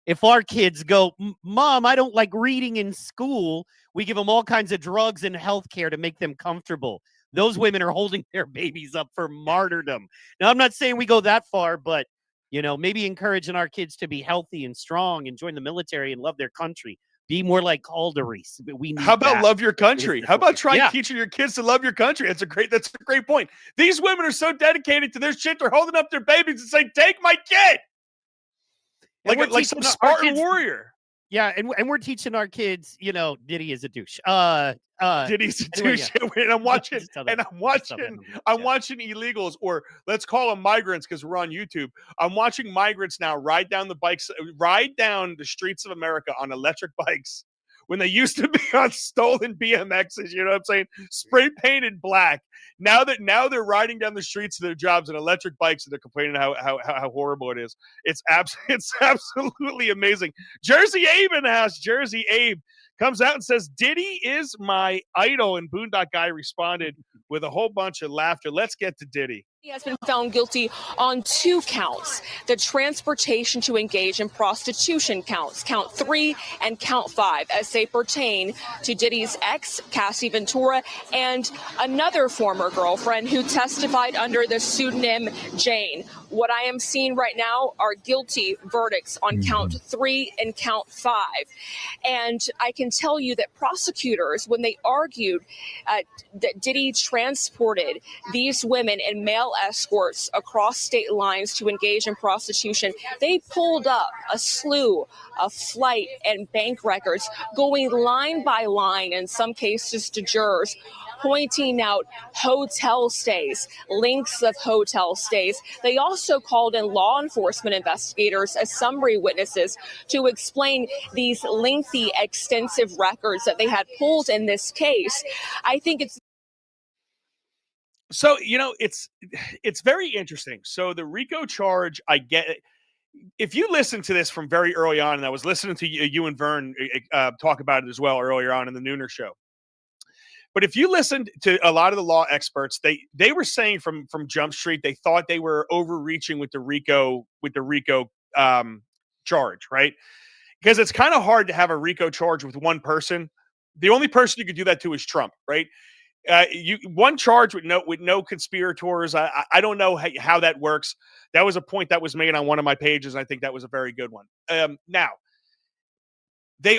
if our kids go, Mom, I don't like reading in school, we give them all kinds of drugs and healthcare to make them comfortable. Those women are holding their babies up for martyrdom. Now, I'm not saying we go that far, but, maybe encouraging our kids to be healthy and strong and join the military and love their country. Be more like Calderies. How about love your country? How about teaching your kids to love your country? That's a great point. These women are so dedicated to their shit, they're holding up their babies and saying, take my kid. Like some Spartan warrior. Yeah, and we're teaching our kids, Diddy is a douche. Diddy's a douche. And I'm watching illegals, or let's call them migrants because we're on YouTube. I'm watching migrants now ride down the streets of America on electric bikes when they used to be on stolen BMXs, you know what I'm saying? Spray painted black. Now they're riding down the streets to their jobs on electric bikes and they're complaining how horrible it is. It's absolutely amazing. Jersey Abe in the house. Jersey Abe comes out and says, Diddy is my idol. And Boondock Guy responded with a whole bunch of laughter. Let's get to Diddy. He has been found guilty on 2 counts, the transportation to engage in prostitution counts, count 3 and count 5, as they pertain to Diddy's ex, Cassie Ventura, and another former girlfriend who testified under the pseudonym Jane. What I am seeing right now are guilty verdicts on count 3 and count 5. And I can tell you that prosecutors, when they argued that Diddy transported these women in male male escorts across state lines to engage in prostitution. They pulled up a slew of flight and bank records, going line by line, in some cases to jurors, pointing out hotel stays, links of hotel stays. They also called in law enforcement investigators as summary witnesses to explain these lengthy, extensive records that they had pulled in this case. I think it's So, it's very interesting. So the RICO charge, I get it. If you listen to this from very early on, and I was listening to you and Vern talk about it as well earlier on in the Nooner show. But if you listened to a lot of the law experts, they were saying from Jump Street, they thought they were overreaching with the RICO charge, right? Because it's kind of hard to have a RICO charge with one person. The only person you could do that to is Trump, right? One charge with no conspirators. I don't know how that works. That was a point that was made on one of my pages. I think that was a very good one. Now, they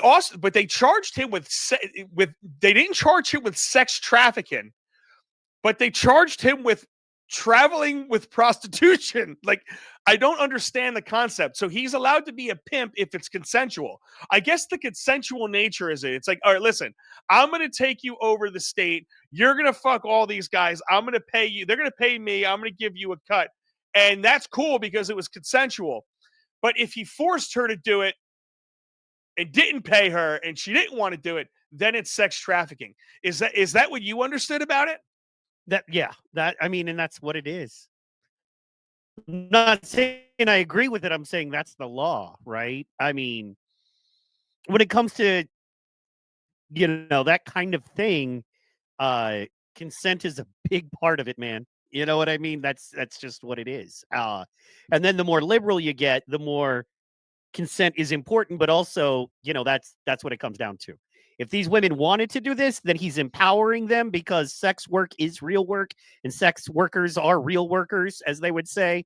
charged him they didn't charge him with sex trafficking, but they charged him with traveling with prostitution. Like, I don't understand the concept. So he's allowed to be a pimp if it's consensual. I guess the consensual nature is it's like, all right, listen, I'm going to take you over the state. You're going to fuck all these guys. I'm going to pay you. They're going to pay me. I'm going to give you a cut. And that's cool because it was consensual. But if he forced her to do it and didn't pay her and she didn't want to do it, then it's sex trafficking. Is that what you understood about it? And that's what it is. I'm not saying I agree with it. I'm saying that's the law, right? I mean, when it comes to, that kind of thing, consent is a big part of it, man. You know what I mean? That's just what it is. And then the more liberal you get, the more consent is important, but also, that's what it comes down to. If these women wanted to do this, then he's empowering them because sex work is real work and sex workers are real workers, as they would say.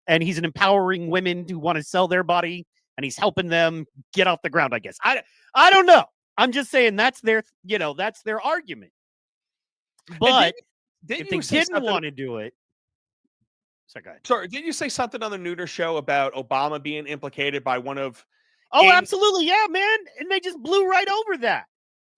And he's empowering women who want to sell their body and he's helping them get off the ground, I guess. I don't know. I'm just saying that's their argument. But if they didn't want to do it, sorry, didn't you say something on the Nooner show about Obama being implicated by one of? Oh, absolutely, yeah, man. And they just blew right over that.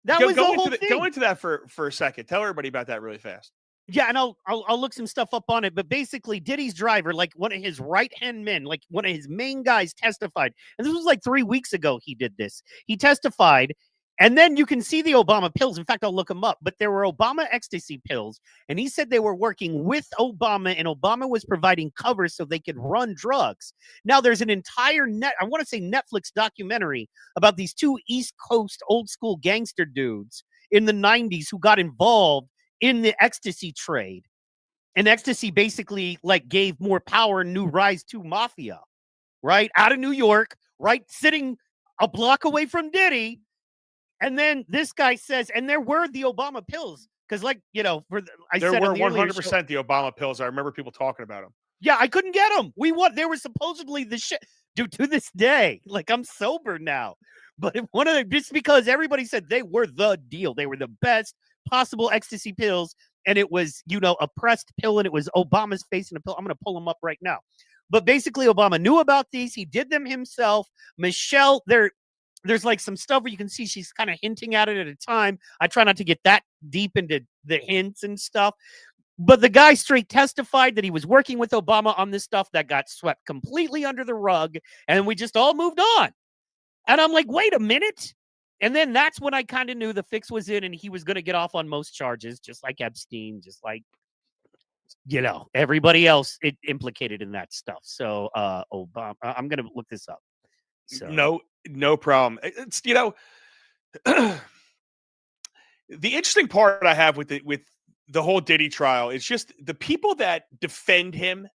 That was the whole thing. Go into that for a second. Tell everybody about that really fast. Yeah, and I'll look some stuff up on it. But basically, Diddy's driver, like one of his right-hand men, like one of his main guys, testified. And this was like 3 weeks ago he did this. He testified, and then you can see the Obama pills. In fact, I'll look them up. But there were Obama ecstasy pills, and he said they were working with Obama, and Obama was providing cover so they could run drugs. Now, there's an entire Netflix documentary about these two East Coast old-school gangster dudes in the 90s who got involved in the ecstasy trade. And ecstasy basically gave more power and new rise to mafia, right? Out of New York, right? Sitting a block away from Diddy. And then this guy says, and there were the Obama pills. Because there were 100% the Obama pills. I remember people talking about them. Yeah, I couldn't get them. They were supposedly the shit. Dude, to this day, I'm sober now. But one of them, just because everybody said they were the deal. They were the best possible ecstasy pills. And it was, a pressed pill, and it was Obama's face in a pill. I'm going to pull them up right now. But basically, Obama knew about these. He did them himself. Michelle, there's some stuff where you can see she's kind of hinting at it at a time. I try not to get that deep into the hints and stuff. But the guy straight testified that he was working with Obama on this stuff that got swept completely under the rug. And we just all moved on. And I'm like, wait a minute. And then that's when I kind of knew the fix was in and he was going to get off on most charges, just like Epstein, just like, everybody else implicated in that stuff. So Obama, I'm going to look this up. So. No problem. It's the interesting part I have with the whole Diddy trial is just the people that defend him.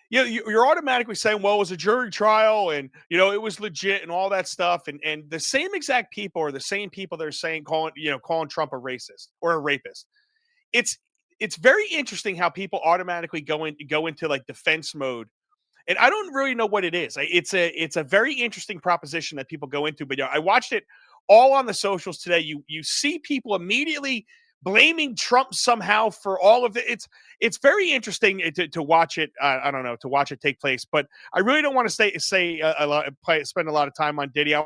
You're automatically saying, well, it was a jury trial and it was legit and all that stuff. And the same exact people are the same people that are saying calling Trump a racist or a rapist. It's very interesting how people automatically go into defense mode. And I don't really know what it is. It's a very interesting proposition that people go into. But I watched it all on the socials today. You see people immediately blaming Trump somehow for all of it. It's very interesting to watch it. I don't know, to watch it take place, but I really don't want to spend a lot of time on Diddy. I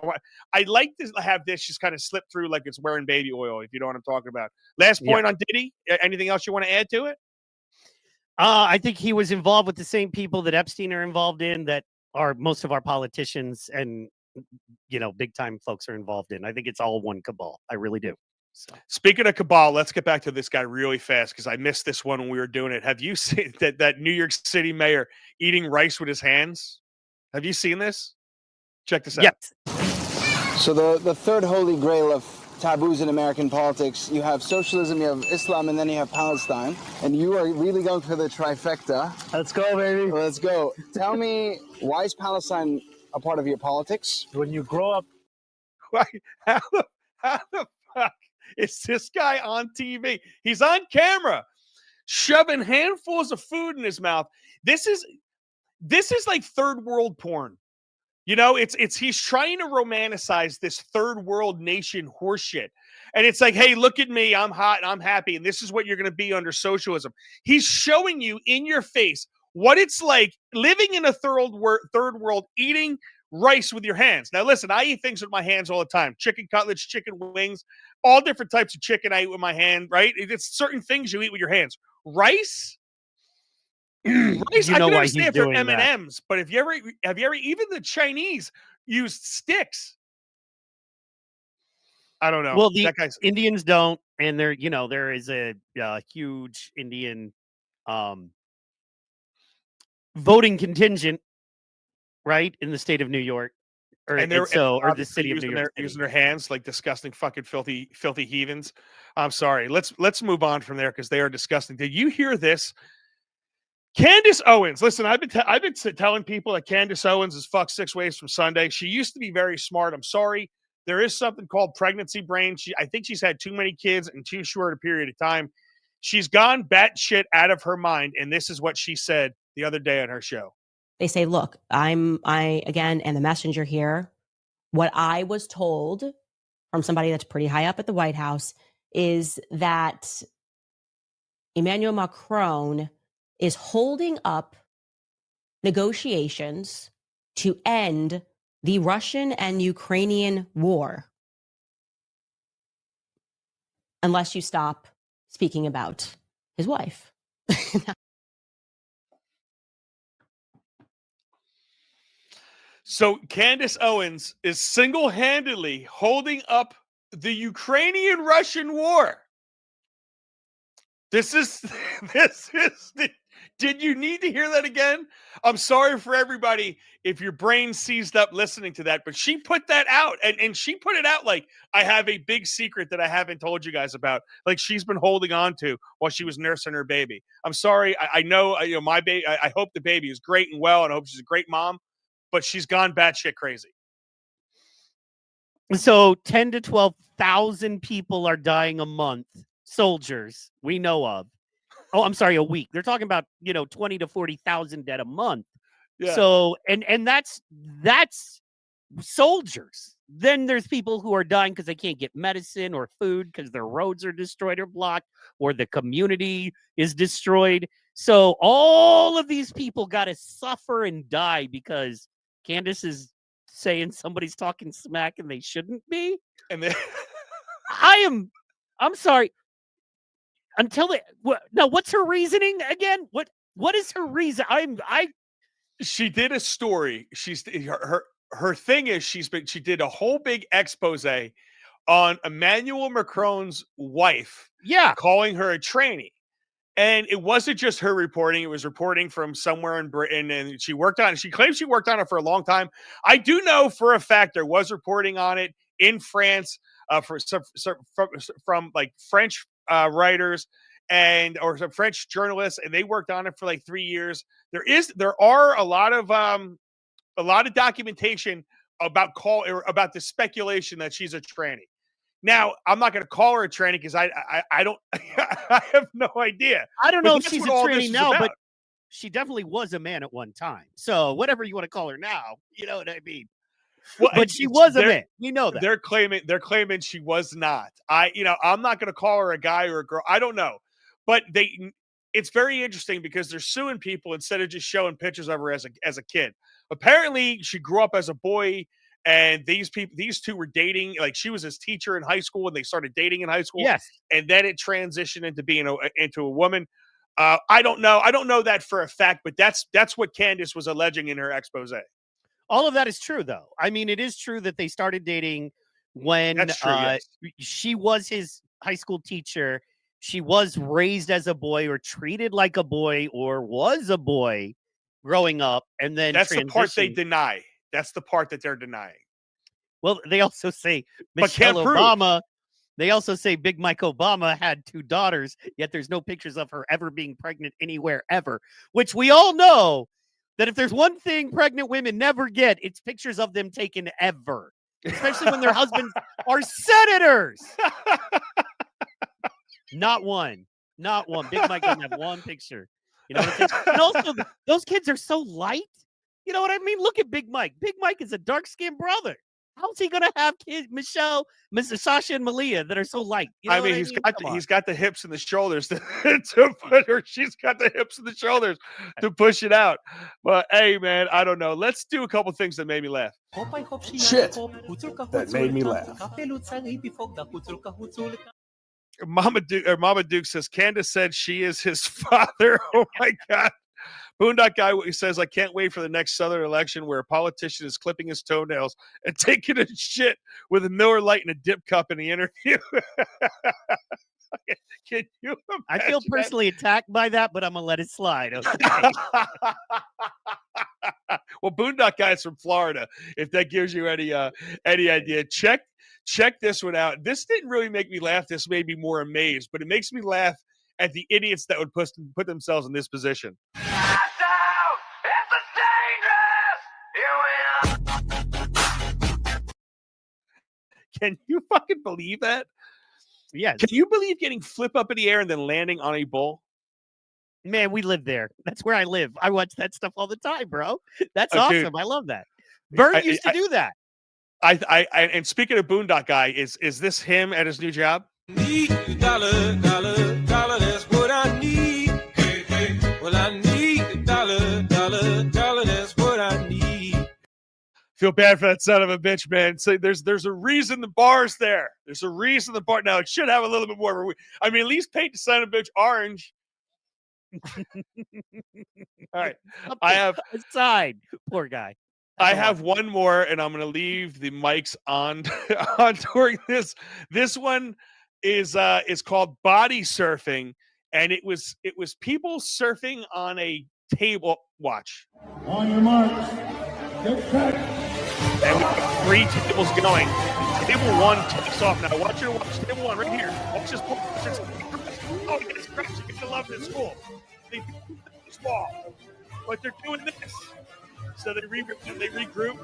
like to have this just kind of slip through like it's wearing baby oil, if you know what I'm talking about. Last point on Diddy. Anything else you want to add to it? I think he was involved with the same people that Epstein are involved in, that are most of our politicians and, big time folks are involved in. I think it's all one cabal. I really do. So. Speaking of cabal, let's get back to this guy really fast because I missed this one when we were doing it. Have you seen that New York City mayor eating rice with his hands? Have you seen this? Check this out. Yes. So the third holy grail of taboos in American politics, you have socialism, you have Islam, and then you have Palestine. And you are really going for the trifecta. Let's go, baby. Let's go. Tell me, why is Palestine a part of your politics? When you grow up. How the fuck is this guy on TV? He's on camera shoving handfuls of food in his mouth. This is like third world porn. He's trying to romanticize this third world nation horseshit. And it's like, hey, look at me. I'm hot and I'm happy. And this is what you're going to be under socialism. He's showing you in your face what it's like living in a third world, eating rice with your hands. Now, listen, I eat things with my hands all the time. Chicken cutlets, chicken wings, all different types of chicken I eat with my hand, right? It's certain things you eat with your hands. Rice? Rice, I can understand for M&Ms, but have you ever, even the Chinese use sticks? I don't know. Well, the Indians don't, and there is a huge Indian voting contingent, right, in the state of New York, or the city of New York, using their hands like disgusting, fucking filthy heathens. I'm sorry. Let's move on from there because they are disgusting. Did you hear this? Candace Owens. Listen, I've been telling people that Candace Owens is fucked 6 ways from Sunday. She used to be very smart. I'm sorry. There is something called pregnancy brain. I think she's had too many kids in too short a period of time. She's gone batshit out of her mind, and this is what she said the other day on her show. They say, look, I again am the messenger here. What I was told from somebody that's pretty high up at the White House is that Emmanuel Macron is holding up negotiations to end the Russian and Ukrainian war unless you stop speaking about his wife. So Candace Owens is single-handedly holding up the Ukrainian-Russian war. This is did you need to hear that again? I'm sorry for everybody if your brain seized up listening to that, but she put that out and she put it out like, I have a big secret that I haven't told you guys about, like she's been holding on to while she was nursing her baby. I'm sorry. I know, my baby, I hope the baby is great and well, and I hope she's a great mom, but she's gone batshit crazy. So 10 to 12,000 people are dying a month. Soldiers we know of. Oh, I'm sorry, a week. They're talking about 20 to 40,000 dead a month. Yeah. So and that's soldiers. Then there's people who are dying because they can't get medicine or food because their roads are destroyed or blocked, or the community is destroyed. So all of these people got to suffer and die because Candace is saying somebody's talking smack and they shouldn't be. And then I'm sorry. Now, what's her reasoning again? What is her reason? She did a story. Her thing is she did a whole big expose on Emmanuel Macron's wife. Yeah, calling her a tranny. And it wasn't just her reporting. It was reporting from somewhere in Britain, and she claims she worked on it for a long time. I do know for a fact there was reporting on it in France from like French writers or some French journalists, and they worked on it for like 3 years. There are a lot of documentation about the speculation that she's a tranny. Now, I'm not going to call her a tranny because I don't I have no idea. I don't know if she's a tranny now, but she definitely was a man at one time. So whatever you want to call her now, you know what I mean. Well, but she was a man. We know that. They're claiming she was not. I'm not going to call her a guy or a girl. I don't know, but it's very interesting because they're suing people instead of just showing pictures of her as a kid. Apparently, she grew up as a boy, and these two were dating. Like, she was his teacher in high school, and they started dating in high school. Yes, and then it transitioned into being into a woman. I don't know. I don't know that for a fact, but that's what Candace was alleging in her expose. all of that is true, though. I mean, it is true that they started dating when yes. she was his high school teacher. She was raised as a boy or treated like a boy or was a boy growing up, and then that's the part they deny. That's the part that they're denying. Well, they also say Michelle Obama. They also say Big Mike Obama had 2 daughters, yet there's no pictures of her ever being pregnant anywhere ever, which we all know that if there's one thing pregnant women never get, it's pictures of them taken ever, especially when their husbands are senators. Not one. Big Mike doesn't have one picture. You know what I'm saying? And also, those kids are so light. You know what I mean? Look at Big Mike. Big Mike is a dark-skinned brother. How's he gonna have kids, Michelle, Mr. Sasha, and Malia that are so light? You know he's got the hips and the shoulders to put her. She's got the hips and the shoulders to push it out. But hey, man, I don't know. Let's do a couple things that made me laugh. Shit, that made me laugh. Mama Duke says Candace said she is his father. Oh my God. Boondock Guy says, I can't wait for the next Southern election where a politician is clipping his toenails and taking a shit with a Miller Lite and a dip cup in the interview. Can you imagine? I feel personally attacked by that, but I'm going to let it slide. Okay? Well, Boondock Guy's from Florida. If that gives you any idea, check this one out. This didn't really make me laugh. This made me more amazed, but it makes me laugh at the idiots that would put themselves in this position. Can you fucking believe that? Yes. Can you believe getting flip up in the air and then landing on a bull? Man, we live there. That's where I live. I watch that stuff all the time, bro. That's awesome. Dude, I love that. Bird used to do that. And speaking of Boondock Guy, is this him at his new job? Dollar, that's what I need. Hey, hey. Well, I need dollar, that's what I need. Feel bad for that son of a bitch, man. So there's a reason the bar's there. There's a reason the bar. Now, it should have a little bit more. I mean, at least paint the son of a bitch orange. All right. I have aside. Poor guy. I have one more, and I'm going to leave the mics on during this. This one is called body surfing, and it was people surfing on a table. Watch. On your marks, get set. And we have 3 tables going. Table 1 takes off now. Watch table 1 right here. Watch this. Oh, it's cracks. You're going to love this school. They do this ball, but they're doing this. So they regroup.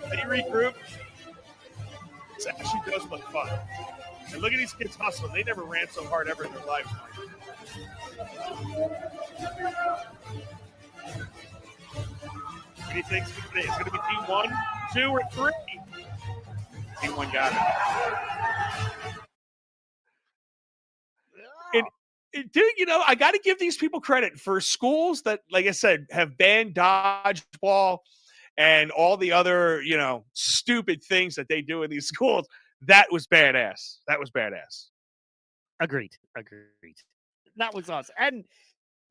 It actually does look fun. And look at these kids hustling. They never ran so hard ever in their lives. What do you think it's going to be team 1, 2, or 3? Team 1 got it. Dude, I got to give these people credit for schools that, like I said, have banned dodgeball and all the other, stupid things that they do in these schools. That was badass. Agreed. That was awesome. And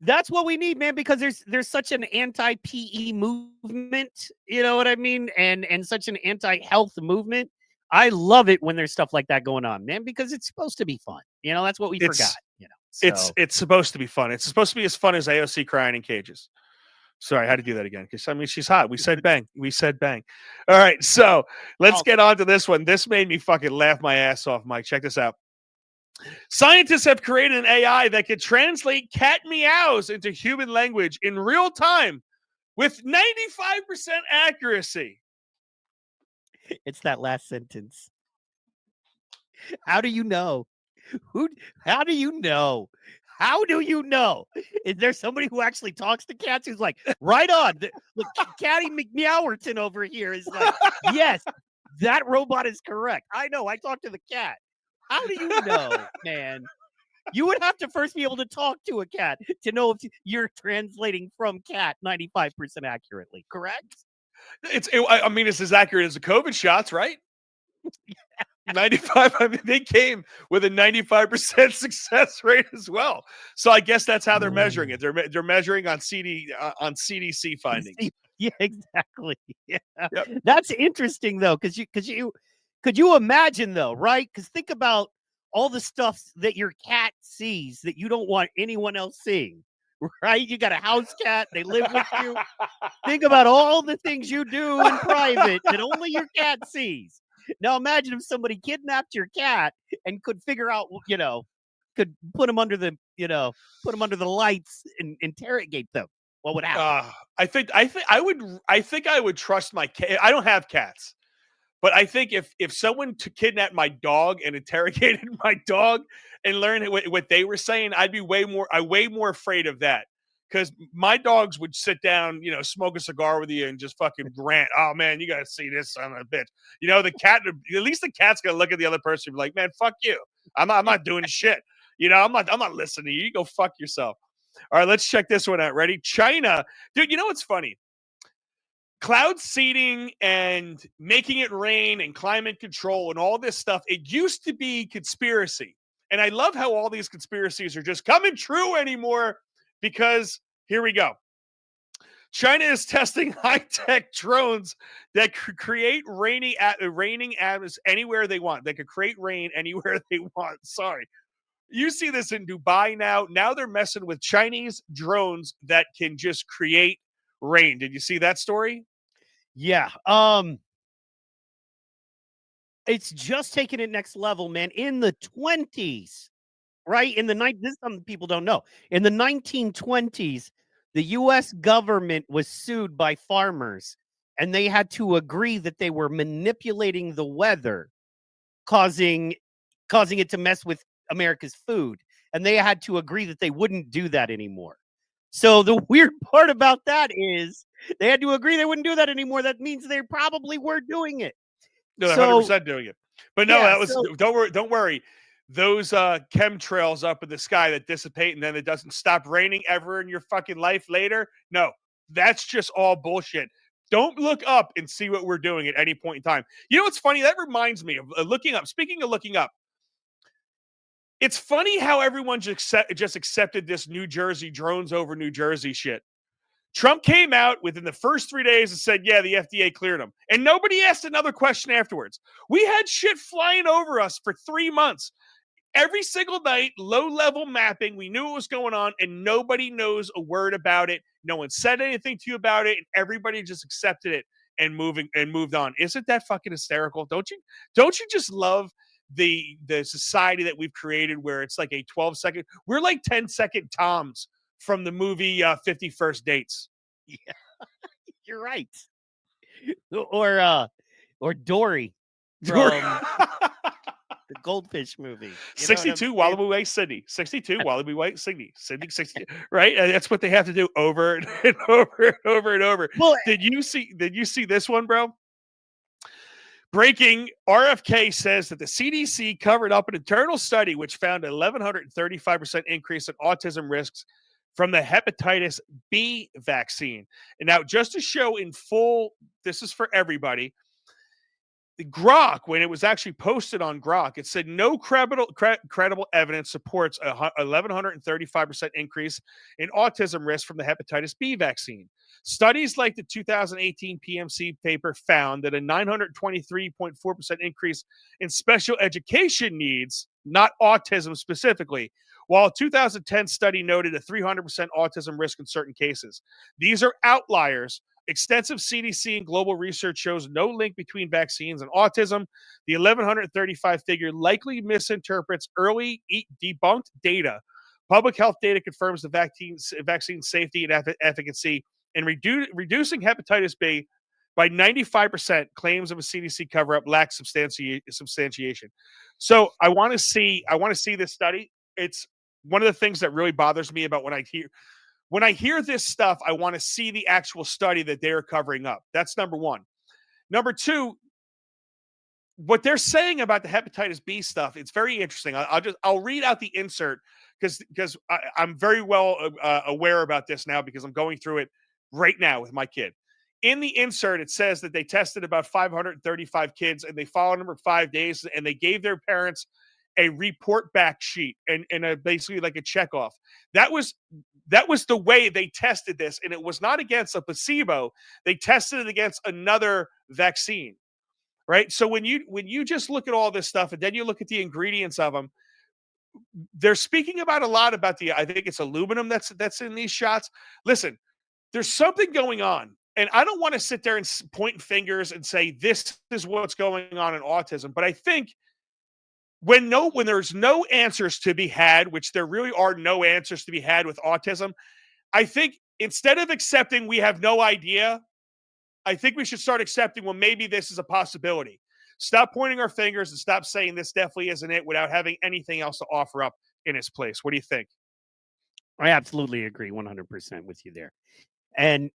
that's what we need, man, because there's such an anti-PE movement, you know what I mean? And such an anti-health movement. I love it when there's stuff like that going on, man, because it's supposed to be fun. That's what we forgot, So. It's supposed to be fun. It's supposed to be as fun as AOC crying in cages. Sorry, I had to do that again because she's hot. We said bang. All right, so let's get on to this one. This made me fucking laugh my ass off, Mike. Check this out. Scientists have created an AI that can translate cat meows into human language in real time with 95% accuracy. It's that last sentence. How do you know? How do you know? How do you know? Is there somebody who actually talks to cats who's like, right on? Look, Catty McMeowerton over here is like, yes, That robot is correct. I know. I talked to the cat. How do you know, man? You would have to first be able to talk to a cat to know if you're translating from cat 95% accurately, correct? I mean, it's as accurate as the COVID shots, right? 95. I mean, they came with a 95% success rate as well. So I guess that's how they're measuring it. They're measuring on CDC findings. Yeah, exactly. Yeah, Yep. that's interesting though, because could you imagine though, right? Because think about all the stuff that your cat sees that you don't want anyone else seeing, right? You got a house cat, they live with you. Think about all the things you do in private that only your cat sees. Now imagine if somebody kidnapped your cat and could figure out, could put him under the, put him under the lights and interrogate them. What would happen? I think I would trust my cat. I don't have cats, but I think if someone kidnapped my dog and interrogated my dog and learned what they were saying, I'd be way more afraid of that. Because my dogs would sit down, smoke a cigar with you and just fucking rant. Oh man, you gotta see this son of a bitch. The cat. At least the cat's gonna look at the other person and be like, "Man, fuck you. I'm not doing shit. I'm not listening to you. You go fuck yourself." All right, let's check this one out. Ready? China, dude. You know what's funny? Cloud seeding and making it rain and climate control and all this stuff. It used to be conspiracy, and I love how all these conspiracies are just coming true anymore. Because here we go. China is testing high-tech drones that could create raining atmosphere anywhere they want. They could create rain anywhere they want. Sorry. You see this in Dubai now. Now they're messing with Chinese drones that can just create rain. Did you see that story? Yeah. It's just taking it next level, man. In the 20s, right? This some people don't know. In the 1920s, the U.S. government was sued by farmers, and they had to agree that they were manipulating the weather, causing it to mess with America's food. And they had to agree that they wouldn't do that anymore. So the weird part about that is they had to agree they wouldn't do that anymore. That means they probably were doing it. No, 100% doing it. But no, that was don't worry. Those chemtrails up in the sky that dissipate and then it doesn't stop raining ever in your fucking life later. No, that's just all bullshit. Don't look up and see what we're doing at any point in time. You know what's funny? That reminds me of looking up. Speaking of looking up, it's funny how everyone just accepted this New Jersey drones over New Jersey shit. Trump came out within the first 3 days and said, yeah, the FDA cleared him. And nobody asked another question afterwards. We had shit flying over us for 3 months. Every single night, low-level mapping. We knew what was going on, and nobody knows a word about it. No one said anything to you about it, and everybody just accepted it and moved on. Isn't that fucking hysterical? Don't you just love the society that we've created where it's like a 12-second? We're like 10-second Toms from the movie 50 First Dates. Yeah, you're right. Or Dory from the Goldfish movie. 62 Wallaby Way, Sydney. 62 Wallaby Way, Sydney. Sydney 62. Right? And that's what they have to do over and over and over and over. Well, did you see this one, bro? Breaking, RFK says that the CDC covered up an internal study which found an 1,135% increase in autism risks from the hepatitis B vaccine. And now, just to show in full, this is for everybody. The Grok, when it was actually posted on Grok, it said no credible evidence supports a 1,135% increase in autism risk from the hepatitis B vaccine. Studies like the 2018 PMC paper found that a 923.4% increase in special education needs, not autism specifically, while a 2010 study noted a 300% autism risk in certain cases. These are outliers. Extensive CDC and global research shows no link between vaccines and autism. The 1,135 figure likely misinterprets early debunked data. Public health data confirms the vaccine safety and efficacy in reducing hepatitis B by 95%. Claims of a CDC cover-up lack substantiation. So I want to see this study. It's one of the things that really bothers me about when I hear this stuff, I want to see the actual study that they're covering up. That's number one. Number two, what they're saying about the hepatitis B stuff, it's very interesting. I'll read out the insert because I'm very well aware about this now because I'm going through it right now with my kid. In the insert, it says that they tested about 535 kids and they followed them for 5 days and they gave their parents a report back sheet and basically like a checkoff. That was the way they tested this, and it was not against a placebo. They tested it against another vaccine. Right. So when you just look at all this stuff and then you look at the ingredients of them, they're speaking about a lot about I think it's aluminum that's in these shots. Listen, there's something going on. And I don't want to sit there and point fingers and say this is what's going on in autism. But I think when there's no answers to be had, which there really are no answers to be had with autism, I think instead of accepting we have no idea, I think we should start accepting, well, maybe this is a possibility. Stop pointing our fingers and stop saying this definitely isn't it without having anything else to offer up in its place. What do you think? I absolutely agree 100% with you there. And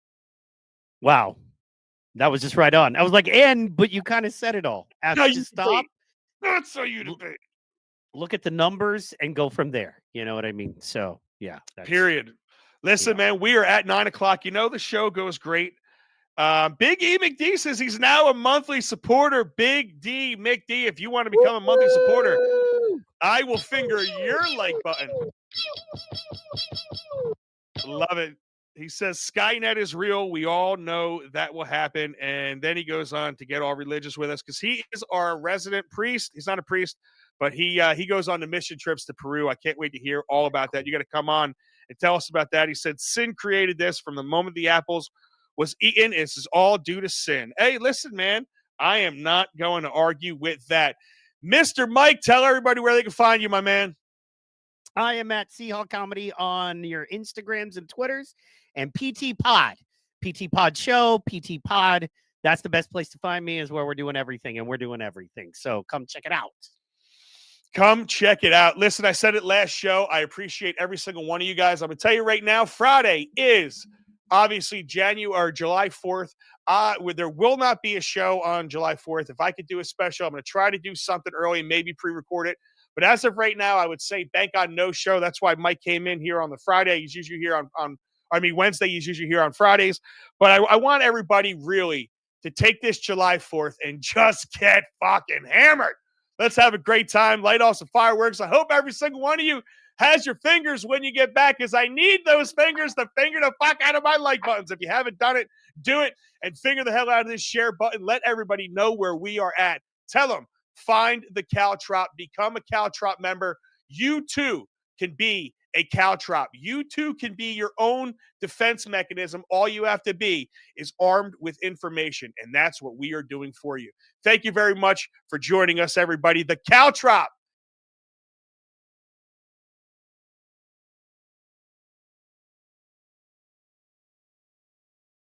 wow, that was just right on. I was like, but you kind of said it all. Stop. That's how you debate. Look at the numbers and go from there. You know what I mean? So, yeah. Period. Listen, man, we are at 9:00. You know, the show goes great. Big E McD says he's now a monthly supporter. Big D McD, if you want to become a monthly supporter, I will finger your like button. Love it. He says Skynet is real. We all know that will happen. And then he goes on to get all religious with us because he is our resident priest. He's not a priest, but he goes on to mission trips to Peru. I can't wait to hear all about that. You got to come on and tell us about that. He said sin created this from the moment the apples was eaten. This is all due to sin. Hey, listen, man, I am not going to argue with that. Mr. Mike, tell everybody where they can find you, my man. I am at Seahawk Comedy on your Instagrams and Twitters, and PT Pod Show, PT Pod. That's the best place to find me, is where we're doing everything, and we're doing everything. So come check it out. Come check it out. Listen, I said it last show. I appreciate every single one of you guys. I'm going to tell you right now, Friday is obviously July 4th. There will not be a show on July 4th. If I could do a special, I'm going to try to do something early, maybe pre-record it. But as of right now, I would say bank on no show. That's why Mike came in here on the Friday. He's usually here on Wednesday. He's usually here on Fridays. But I want everybody really to take this July 4th and just get fucking hammered. Let's have a great time. Light off some fireworks. I hope every single one of you has your fingers when you get back, because I need those fingers to finger the fuck out of my like buttons. If you haven't done it, do it and finger the hell out of this share button. Let everybody know where we are at. Tell them. Find the Caltrop. Become a Caltrop member. You too can be a Caltrop. You too can be your own defense mechanism. All you have to be is armed with information, and that's what we are doing for you. Thank you very much for joining us, everybody. The Caltrop.